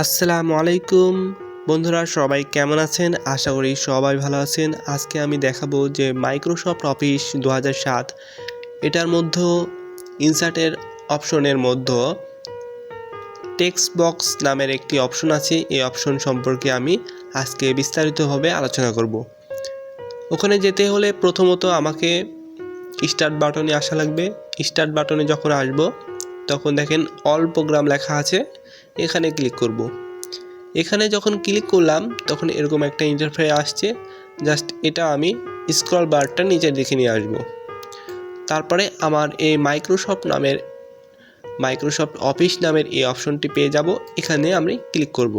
আসসালামু আলাইকুম বন্ধুরা, সবাই কেমন আছেন? আশা করি সবাই ভালো আছেন। আজকে আমি দেখাবো যে মাইক্রোসফট অফিস 2007 এটার মধ্যে ইনসার্টের অপশনের মধ্যে টেক্সট বক্স নামের একটি অপশন আছে। এই অপশন সম্পর্কে আমি আজকে বিস্তারিতভাবে আলোচনা করব। ওখানে যেতে হলে প্রথমত আমাকে স্টার্ট বাটনে আসা লাগবে। স্টার্ট বাটনে যখন আসব তখন দেখেন অল প্রোগ্রাম লেখা আছে, এখানে ক্লিক করব। এখানে যখন ক্লিক করলাম তখন এরকম একটা ইন্টারফেস আসছে। জাস্ট এটা আমি স্ক্রল বারটা নিচের দিকে নিয়ে আসব। তারপরে আমার এই মাইক্রোসফট অফিস নামের এই অপশনটি পেয়ে যাব। এখানে আমি ক্লিক করব।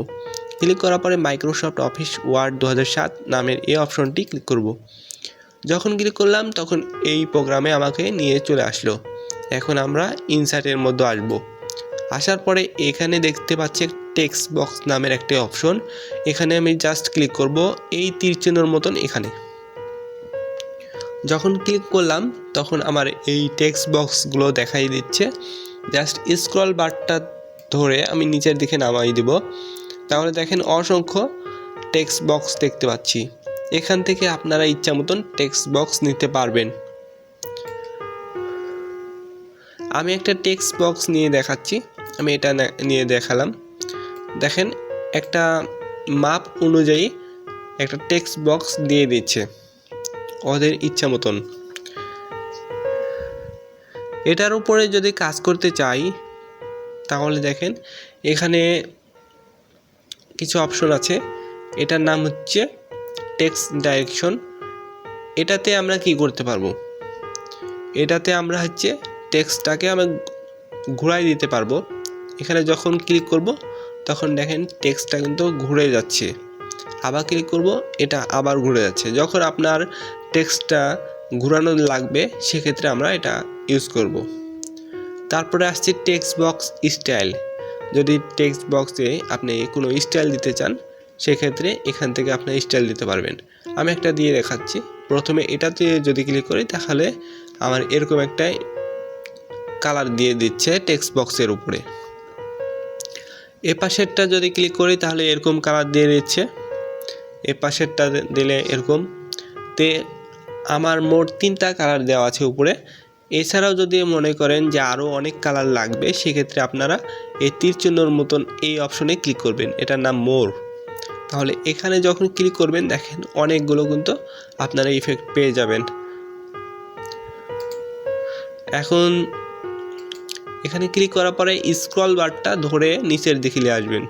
ক্লিক করার পরে মাইক্রোসফট অফিস ওয়ার্ড 2007 নামের এই অপশনটি ক্লিক করব। যখন ক্লিক করলাম তখন এই প্রোগ্রামে আমাকে নিয়ে চলে আসলো। এখন আমরা ইনসার্টের মধ্যে আসব। আসার পরে এখানে দেখতে পাচ্ছি টেক্সট বক্স নামের একটি অপশন। এখানে আমি জাস্ট ক্লিক করব, এই তীর চিহ্নের মতন এখানে। যখন ক্লিক করলাম তখন আমার এই টেক্সট বক্সগুলো দেখাই দিচ্ছে। জাস্ট স্ক্রল বারটা ধরে আমি নিচের দিকে নামাই দিব। তাহলে দেখেন অসংখ্য টেক্সট বক্স দেখতে পাচ্ছি। এখান থেকে আপনারা ইচ্ছা মতন টেক্সট বক্স নিতে পারবেন। আমি একটা টেক্সট বক্স নিয়ে দেখাচ্ছি। আমি এটা নিয়ে দেখালাম। দেখেন একটা মাপ অনুযায়ী একটা টেক্সট বক্স দিয়ে দিচ্ছে ওদের ইচ্ছা মতন। এটার উপরে যদি কাজ করতে চাই তাহলে দেখেন এখানে কিছু অপশন আছে। এটার নাম হচ্ছে টেক্সট ডাইরেকশন। এটাতে আমরা কি করতে পারবো? এটাতে আমরা টেক্সটটাকে আমরা ঘুরাই দিতে পারবো। এখানে যখন ক্লিক করব তখন দেখেন টেক্সটটা কিন্তু ঘুরে যাচ্ছে। আবার ক্লিক করব, এটা আবার ঘুরে যাচ্ছে। যখন আপনার টেক্সটটা ঘুরানো লাগবে সেক্ষেত্রে আমরা এটা ইউজ করব। তারপরে আসছে টেক্সট বক্স স্টাইল। যদি টেক্সট বক্সে আপনি কোনো স্টাইল দিতে চান সেক্ষেত্রে এখান থেকে আপনি স্টাইল দিতে পারবেন। আমি একটা দিয়ে দেখাচ্ছি। প্রথমে এটাতে যদি ক্লিক করি তাহলে আমার এরকম একটা কালার দিয়ে দিচ্ছে টেক্সট বক্সের উপরে। এ পাশেরটা যদি ক্লিক করি তাহলে এরকম কালার দিয়ে দিচ্ছে। এ পাশেরটা দিলে এরকম। তে আমার মোট 3টা কালার দেওয়া আছে উপরে। এছাড়াও যদি মনে করেন যে আরও অনেক কালার লাগবে সেক্ষেত্রে আপনারা এই তীর চিহ্নর মতন এই অপশনে ক্লিক করবেন। এটার নাম মোর। তাহলে এখানে যখন ক্লিক করবেন দেখেন অনেকগুলো কিন্তু আপনারা ইফেক্ট পেয়ে যাবেন। এখন এখানে ক্লিক করার পরে স্ক্রল বারটা ধরে নিচের দিকে নিয়ে আসবেন।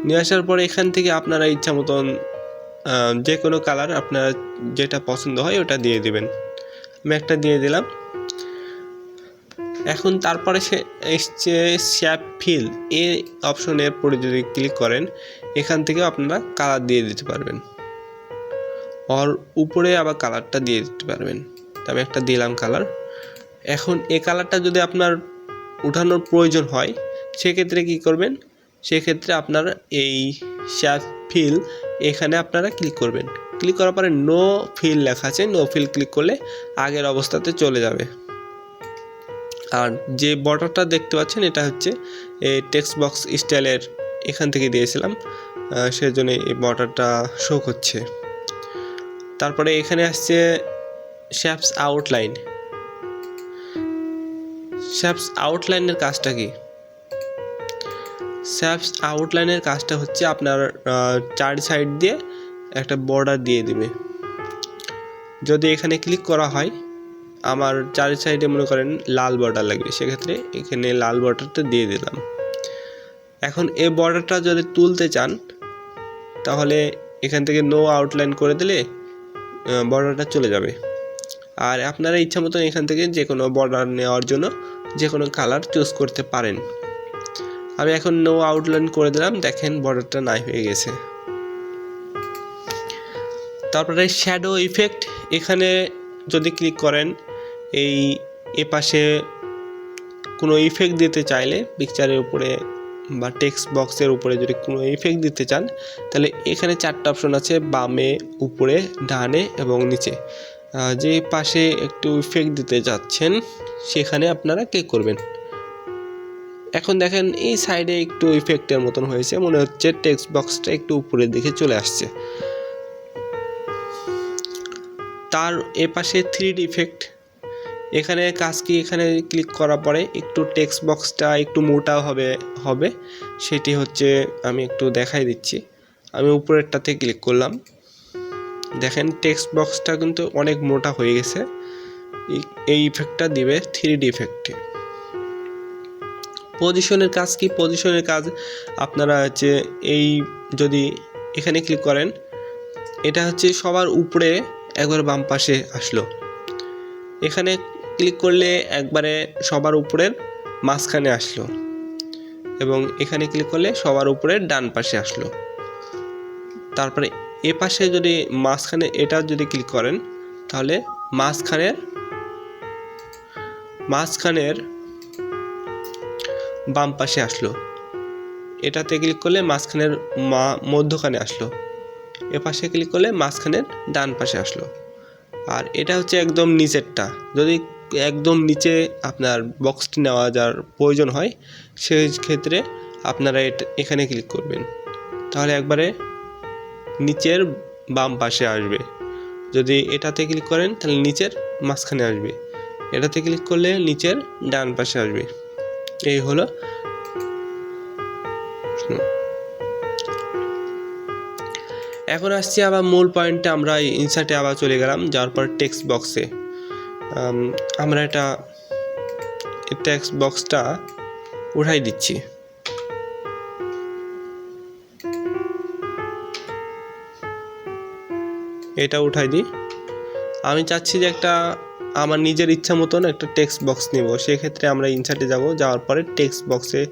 নিয়ে আসার পরে এখান থেকে আপনারা ইচ্ছা মতন যে কোনো কালার আপনারা যেটা পছন্দ হয় ওটা দিয়ে দিবেন। আমি একটা দিয়ে দিলাম। এখন তারপরে এসছে শ্যাপ ফিল। এই অপশনের পরে যদি ক্লিক করেন এখান থেকে আপনারা কালার দিয়ে দিতে পারবেন। আর উপরে আবার কালারটা দিয়ে দিতে পারবেন। আমি একটা দিলাম কালার। এখন এই কালারটা যদি আপনার উঠানোর প্রয়োজন হয় সেক্ষেত্রে কি করবেন? সেক্ষেত্রে আপনারা এই শ্যাপ ফিল এখানে আপনারা ক্লিক করবেন। ক্লিক করার পরে নো ফিল লেখা আছে, নো ফিল ক্লিক করলে আগের অবস্থাতে চলে যাবে। আর যে বর্ডারটা দেখতে পাচ্ছেন এটা হচ্ছে এই টেক্সট বক্স স্টাইলের এখান থেকে দিয়েছিলাম, সেজন্য এই বর্ডারটা শো করছে। তারপরে এখানে আসছে শ্যাপস আউটলাইন। শ্যাপস আউটলাইনের কাজটা কি? শ্যাপস আউটলাইনের কাজটা হচ্ছে আপনার চার সাইড দিয়ে একটা বর্ডার দিয়ে দিবে। যদি এখানে ক্লিক করা হয় আমার চার সাইডে মনে করেন লাল বর্ডার লাগবে, সেক্ষেত্রে এখানে লাল বর্ডারটা দিয়ে দিলাম। এখন এই বর্ডারটা যদি তুলতে চান তাহলে এখান থেকে নো আউটলাইন করে দিলে বর্ডারটা চলে যাবে। আর আপনারা ইচ্ছা মতন এখান থেকে যে কোনো বর্ডার নেওয়ার জন্য যে কোনো কালার চুজ করতে পারেন। আমি এখন নো আউটলাইন করে দিলাম। দেখেন বর্ডারটা নাই হয়ে গেছে। তারপরে শ্যাডো ইফেক্ট। এখানে যদি ক্লিক করেন এই এপাশে কোনো ইফেক্ট দিতে চাইলে পিকচারের উপরে বা টেক্সট বক্সের উপরে যদি কোনো ইফেক্ট দিতে চান তাহলে এখানে 4টা অপশন আছে, বামে, উপরে, ডানে এবং নিচে। যে পাশে একটু ইফেক্ট দিতে যাচ্ছেন সেখানে আপনারা ক্লিক করবেন। এখন দেখেন এই সাইডে একটু ইফেক্টের মতন হয়েছে, মনে হচ্ছে টেক্সট বক্সটা একটু উপরের দিকে চলে আসছে। তার এপাশে 3D ইফেক্ট, এখানে কাজ কি, এখানে ক্লিক করার পরে একটু টেক্সট বক্সটা একটু মোটা হবে সেটি হচ্ছে আমি একটু দেখাই দিচ্ছি। আমি উপরেরটাতে ক্লিক করলাম, দেখেন টেক্সট বক্সটা কিন্তু অনেক মোটা হয়ে গেছে। এই ইফেক্টটা দিবে 3D ইফেক্টে। পজিশনের কাজ কি, পজিশনের কাজ আপনারা হচ্ছে এই যদি এখানে ক্লিক করেন, এটা হচ্ছে সবার উপরে একবার বাম পাশে আসলো। এখানে ক্লিক করলে একবারে সবার উপরের মাঝখানে আসলো, এবং এখানে ক্লিক করলে সবার উপরের ডান পাশে আসলো। তারপরে এ পাশে যদি মাঝখানে এটা যদি ক্লিক করেন, তাহলে মাঝখানের বাম পাশে আসলো। এটাতে ক্লিক করলে মাঝখানের মধ্যখানে আসলো। এ পাশে ক্লিক করলে মাঝখানের ডান পাশে আসলো। আর এটা হচ্ছে একদম নিচেরটা, যদি একদম নিচে আপনার বক্সটি নেওয়া যাওয়ার প্রয়োজন হয় সেই ক্ষেত্রে আপনারা এখানে ক্লিক করবেন, তাহলে একবারে নিচের বাম পাশে আসবে। যদি এটাতে ক্লিক করেন তাহলে নিচের মাঝখানে আসবে, এটাতে ক্লিক করলে নিচের ডান পাশে আসবে। এই হলো। এখন আসছি আবার মূল পয়েন্টে, আমরা ইনসার্টে আবার চলে গেলাম, যাওয়ার পর টেক্সট বক্সে আমরা টেক্সট বক্সটা উঠাই দিচ্ছি। এটা উঠাই দিই। আমি চাচ্ছি যে আমার নিজের ইচ্ছা মতন একটা টেক্সট বক্স নেব, সেক্ষেত্রে আমরা ইনসার্টে যাব, যাওয়ার পরে টেক্সট বক্সে,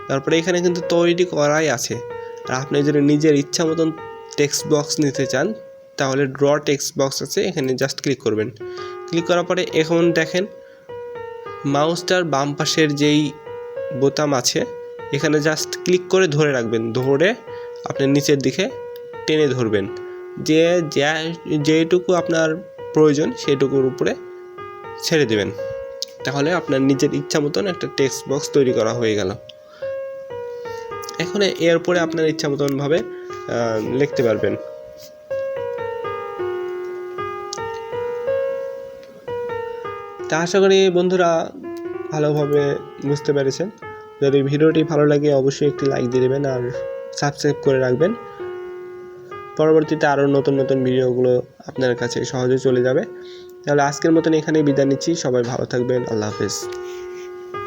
তারপরে এখানে কিন্তু তৈরি করাই আছে। আর আপনি যদি নিজের ইচ্ছা মতন টেক্সট বক্স নিতে চান তাহলে ড্র টেক্সট বক্স আছে, এখানে জাস্ট ক্লিক করবেন। ক্লিক করার পরে এখন দেখেন মাউসটার বাম পাশের যেই বোতাম আছে এখানে জাস্ট ক্লিক করে ধরে রাখবেন, ধরে আপনি নিচের দিকে টেনে ধরবেন, যেটুকু আপনার প্রয়োজন সেটুকুর উপরে ছেড়ে দেবেন, তাহলে আপনার নিজের ইচ্ছা মতন একটা টেক্সট বক্স তৈরি করা হয়ে গেল। এখন এরপরে আপনার ইচ্ছা মতনভাবে লিখতে পারবেন। তা আশা করি বন্ধুরা ভালোভাবে বুঝতে পেরেছেন। যদি ভিডিওটি ভালো লাগে অবশ্যই একটি লাইক দিয়ে দেবেন আর সাবস্ক্রাইব করে রাখবেন। পরবর্তীতে আরও নতুন নতুন ভিডিওগুলো আপনার কাছে সহজে চলে যাবে। তাহলে আজকের মতন এখানেই বিদায় নিচ্ছি। সবাই ভালো থাকবেন। আল্লাহ হাফেজ।